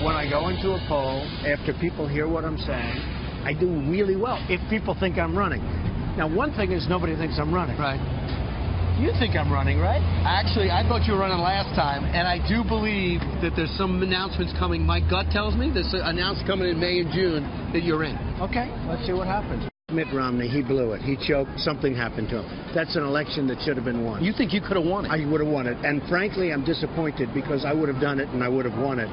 when I go into a poll, after people hear what I'm saying, I do really well if people think I'm running. Now, one thing is nobody thinks I'm running. Right. You think I'm running, right? Actually, I thought you were running last time, and I do believe that there's some announcements coming. My gut tells me there's an announcement coming in May and June that you're in. Okay, let's see what happens. Mitt Romney, he blew it. He choked. Something happened to him. That's an election that should have been won. You think you could have won it? I would have won it. And frankly, I'm disappointed because I would have done it and I would have won it.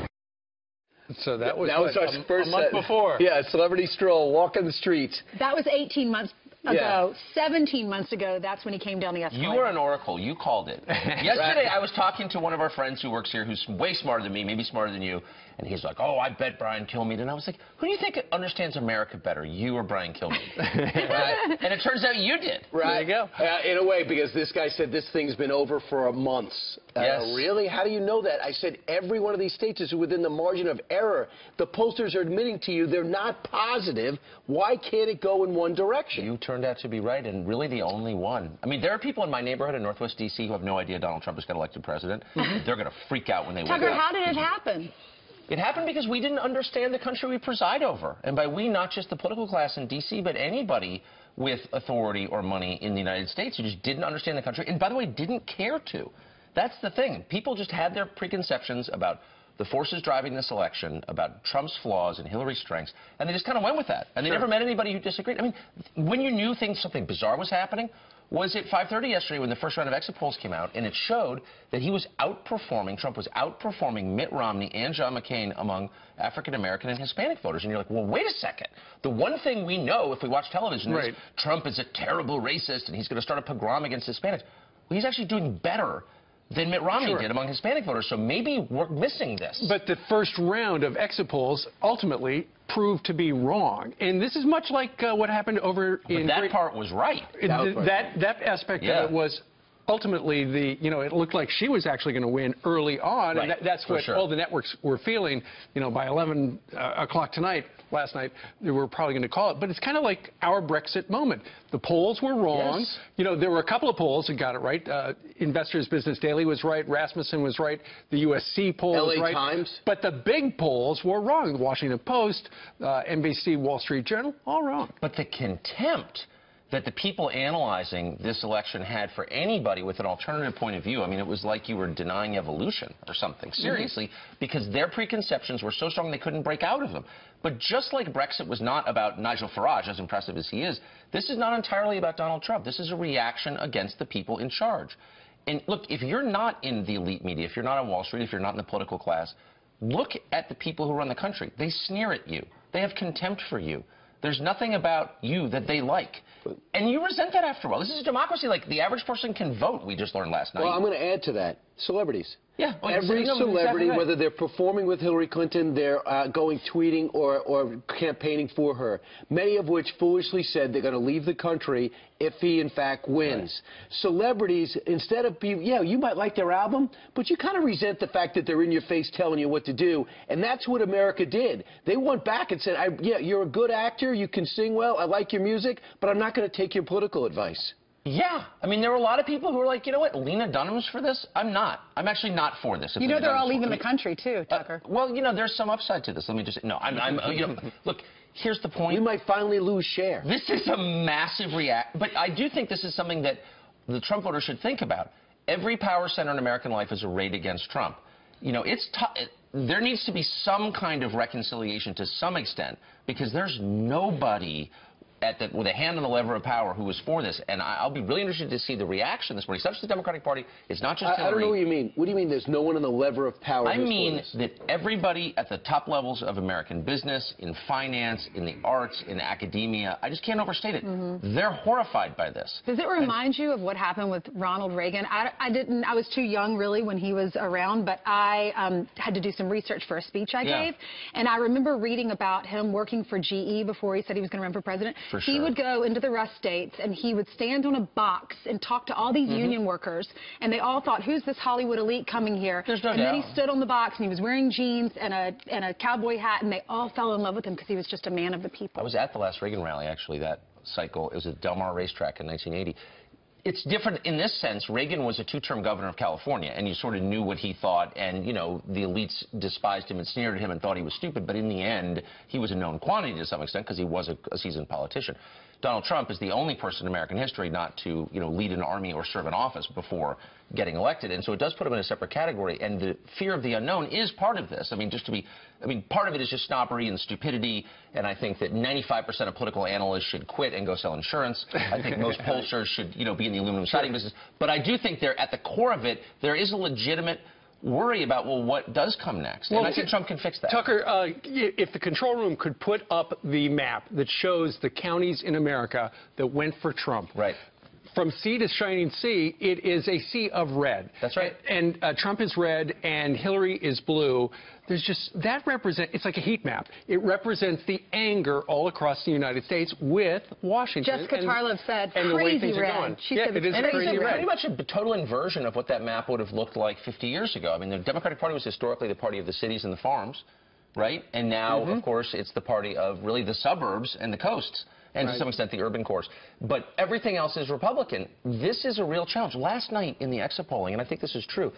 So that was our first a month before. Yeah, celebrity stroll, walking the streets. That was 18 months ago. 17 months ago, that's when he came down the escalator. You were an oracle. You called it. Yesterday, I was talking to one of our friends who works here who's way smarter than me, maybe smarter than you, and he's like, oh, I bet Brian Kilmeade. And I was like, who do you think understands America better, you or Brian Kilmeade? Right? And it turns out you did. Right. There you go. In a way, because this guy said this thing's been over for a month. Yes. Really? How do you know that? I said every one of these states is within the margin of error. The pollsters are admitting to you they're not positive. Why can't it go in one direction? You turned out to be right, and really the only one. I mean, there are people in my neighborhood in Northwest D.C. who have no idea Donald Trump has got elected president. They're going to freak out when they wake up. Tucker, how did it happen? It happened because we didn't understand the country we preside over. And by we, not just the political class in D.C., but anybody with authority or money in the United States who just didn't understand the country and, by the way, didn't care to. That's the thing. People just had their preconceptions about the forces driving this election, about Trump's flaws and Hillary's strengths, and they just kind of went with that. And they never met anybody who disagreed. I mean, when you knew something bizarre was happening was at 5:30 yesterday when the first round of exit polls came out, and it showed that he was outperforming, Trump was outperforming Mitt Romney and John McCain among African-American and Hispanic voters. And you're like, well, wait a second. The one thing we know if we watch television is Trump is a terrible racist and he's going to start a pogrom against Hispanics. Well, he's actually doing better than Mitt Romney did among Hispanic voters, so maybe we're missing this. But the first round of exit polls ultimately proved to be wrong. And this is much like what happened over in... But that part was right. That aspect of it was ultimately it looked like she was actually going to win early on, and that's what all the networks were feeling. By 11 o'clock last night, they were probably going to call it. But it's kind of like our Brexit moment. The polls were wrong. Yes. There were a couple of polls that got it right. Investors Business Daily was right. Rasmussen was right. The USC poll was right. LA Times. But the big polls were wrong. The Washington Post, NBC, Wall Street Journal, all wrong. But the contempt that the people analyzing this election had for anybody with an alternative point of view. I mean, it was like you were denying evolution or something, seriously, because their preconceptions were so strong they couldn't break out of them. But just like Brexit was not about Nigel Farage, as impressive as he is, this is not entirely about Donald Trump. This is a reaction against the people in charge. And look, if you're not in the elite media, if you're not on Wall Street, if you're not in the political class, look at the people who run the country. They sneer at you. They have contempt for you. There's nothing about you that they like. And you resent that after a while. This is a democracy. Like, the average person can vote, we just learned last night. Well, I'm going to add to that. Celebrities. Yeah. Well, every celebrity, whether they're performing with Hillary Clinton, they're going tweeting or campaigning for her, many of which foolishly said they're going to leave the country if he, in fact, wins. Celebrities, instead of being, you might like their album, but you kind of resent the fact that they're in your face telling you what to do. And that's what America did. They went back and said, you're a good actor, you can sing well, I like your music, but I'm not going to take your political advice. Yeah. I mean, there were a lot of people who were like, you know what, Lena Dunham's for this? I'm not. I'm actually not for this. They're all leaving the country, too, Tucker. Well, there's some upside to this. Let me just say, no, look, here's the point. We might finally lose share. This is a massive react. But I do think this is something that the Trump voters should think about. Every power center in American life is arrayed against Trump. It's there needs to be some kind of reconciliation to some extent, because there's nobody with a hand on the lever of power who was for this. And I'll be really interested to see the reaction this morning. It's not just the Democratic Party. It's not just Hillary. I don't know what you mean. What do you mean there's no one on the lever of power? I mean that everybody at the top levels of American business, in finance, in the arts, in academia, I just can't overstate it. They're horrified by this. Does it remind you of what happened with Ronald Reagan? I was too young, really, when he was around, but I had to do some research for a speech I gave. And I remember reading about him working for GE before he said he was going to run for president. He would go into the Rust States and he would stand on a box and talk to all these union workers, and they all thought, who's this Hollywood elite coming here? There's no and then he stood on the box and he was wearing jeans and a cowboy hat, and they all fell in love with him because he was just a man of the people. I was at the last Reagan rally, actually, that cycle. It was at Del Mar Racetrack in 1980. It's different in this sense. Reagan was a two-term governor of California, and you sort of knew what he thought, and, you know, the elites despised him and sneered at him and thought he was stupid, but in the end, he was a known quantity to some extent because he was a seasoned politician. Donald Trump is the only person in American history not to, you know, lead an army or serve in office before getting elected, and so it does put him in a separate category, and the fear of the unknown is part of this. I mean, part of it is just snobbery and stupidity, and I think that 95% of political analysts should quit and go sell insurance. I think most pollsters should, you know, be in the aluminum siding business, but I do think at the core of it, there is a legitimate worry about, well, what does come next? And I think Trump can fix that. Tucker, if the control room could put up the map that shows the counties in America that went for Trump. Right. From sea to shining sea, it is a sea of red. That's right. And Trump is red and Hillary is blue. There's just, it's like a heat map. It represents the anger all across the United States with Washington. Jessica Tarlov said, and crazy the way things red. are going. She said, it is crazy red. Pretty much a total inversion of what that map would have looked like 50 years ago. I mean, the Democratic Party was historically the party of the cities and the farms, right? And now, of course, it's the party of really the suburbs and the coasts. And to some extent, the urban cores. But everything else is Republican. This is a real challenge. Last night in the exit polling, and I think this is true,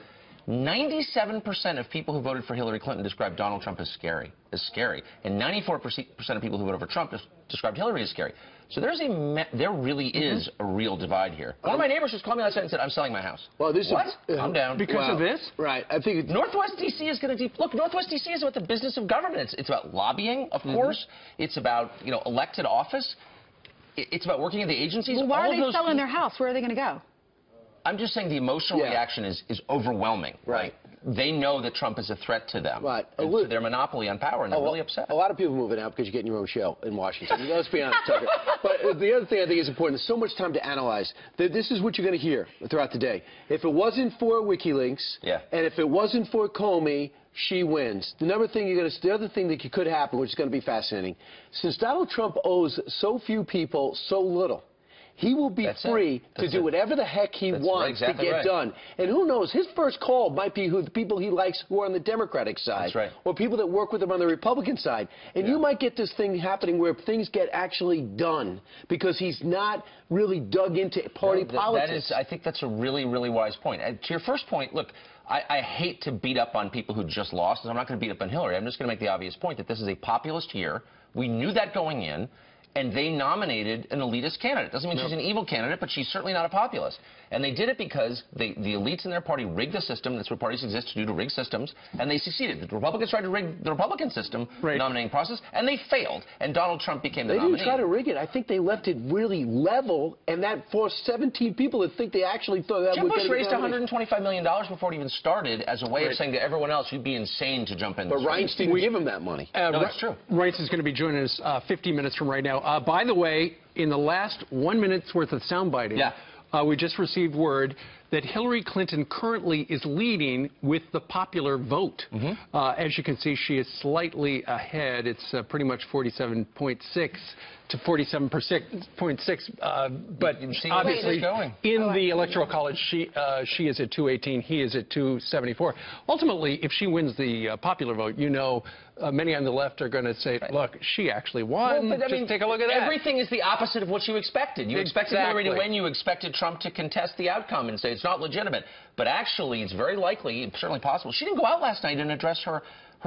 97% of people who voted for Hillary Clinton described Donald Trump as scary. And 94% of people who voted for Trump described Hillary as scary. So there really is a real divide here. One of my neighbors just called me last night and said, I'm selling my house. Well, this what? is... I'm down. Because of this? Right. I think Northwest D.C. is going to... Look, Northwest D.C. is about the business of government. It's about lobbying, of course. It's about, you know, elected office. It's about working in the agencies. Well, why are they selling their house? Where are they going to go? I'm just saying the emotional reaction is overwhelming. Right. They know that Trump is a threat to them. Right. To their monopoly on power, and they're really upset. A lot of people moving out because you're getting your own show in Washington. Let's be honest, Tucker. But the other thing I think is important, there's so much time to analyze. This is what you're going to hear throughout the day. If it wasn't for WikiLeaks, and if it wasn't for Comey, she wins. The other thing that could happen, which is going to be fascinating, since Donald Trump owes so few people so little, he will be free to do whatever the heck he wants to get done. And who knows, his first call might be the people he likes who are on the Democratic side. Or people that work with him on the Republican side. And you might get this thing happening where things get actually done because he's not really dug into party politics. I think that's a really, really wise point. And to your first point, look, I hate to beat up on people who just lost, and I'm not going to beat up on Hillary. I'm just going to make the obvious point that this is a populist year. We knew that going in. And they nominated an elitist candidate. Doesn't mean she's an evil candidate, but she's certainly not a populist. And they did it because the elites in their party rigged the system. That's what parties exist to do, to rig systems. And they succeeded. The Republicans tried to rig the Republican system, nominating process, and they failed. And Donald Trump became the nominee. They didn't try to rig it. I think they left it really level, and that forced 17 people to think they actually thought that Jim Bush raised $125 million before it even started as a way of saying to everyone else, you'd be insane to jump in. But Reince didn't give him that money. No, that's true. Reince is going to be joining us 50 minutes from right now. By the way, in the last 1 minute's worth of soundbiting, we just received word that Hillary Clinton currently is leading with the popular vote. As you can see, she is slightly ahead. It's pretty much 47.6 to 47.6. But obviously, in the Electoral College, she is at 218. He is at 274. Ultimately, if she wins the popular vote, you know, many on the left are going to say, look, she actually won. Well, but, Just take a look at that. Everything is the opposite of what you expected. You expected Hillary to win. You expected Trump to contest the outcome and say it's not legitimate. But actually, it's very likely, certainly possible. She didn't go out last night and address her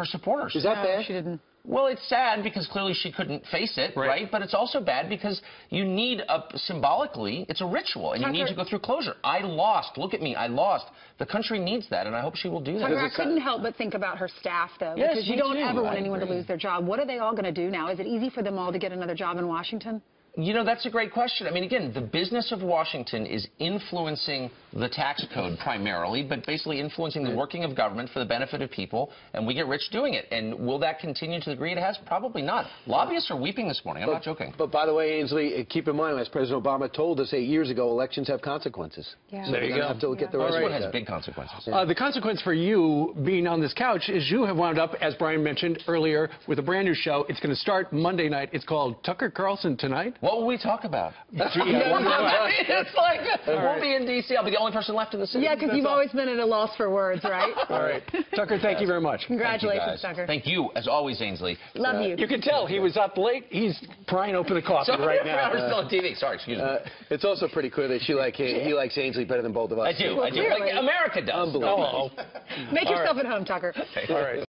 supporters. Is that bad? She didn't. Well, it's sad because clearly she couldn't face it, right? But it's also bad because you need, symbolically, it's a ritual, and you need to go through closure. I lost. Look at me. I lost. The country needs that, and I hope she will do that. I couldn't help but think about her staff, though, because you don't ever want anyone to lose their job. What are they all going to do now? Is it easy for them all to get another job in Washington? You know, that's a great question. I mean, again, the business of Washington is influencing the tax code primarily, but basically influencing the working of government for the benefit of people, and we get rich doing it. And will that continue to the degree it has? Probably not. Lobbyists are weeping this morning. I'm not joking. But by the way, Ainsley, keep in mind, as President Obama told us 8 years ago, elections have consequences. So there you go. Have to look at the rest This of one it. has big consequences. The consequence for you being on this couch is you have wound up, as Brian mentioned earlier, with a brand new show. It's going to start Monday night. It's called Tucker Carlson Tonight. What will we talk about? Yeah, It's like, we'll be in D.C. I'll be the only person left in the city. Yeah, because you've always been at a loss for words, right? All right. Tucker, thank you very much. Congratulations, Tucker. Thank you, as always, Ainsley. Love you. You can tell he was up late. He's prying open the coffee right now. We're still on TV. Sorry, excuse me. It's also pretty clear that he likes Ainsley better than both of us. I do. Like America does. Unbelievable. Make yourself at home, Tucker. All right.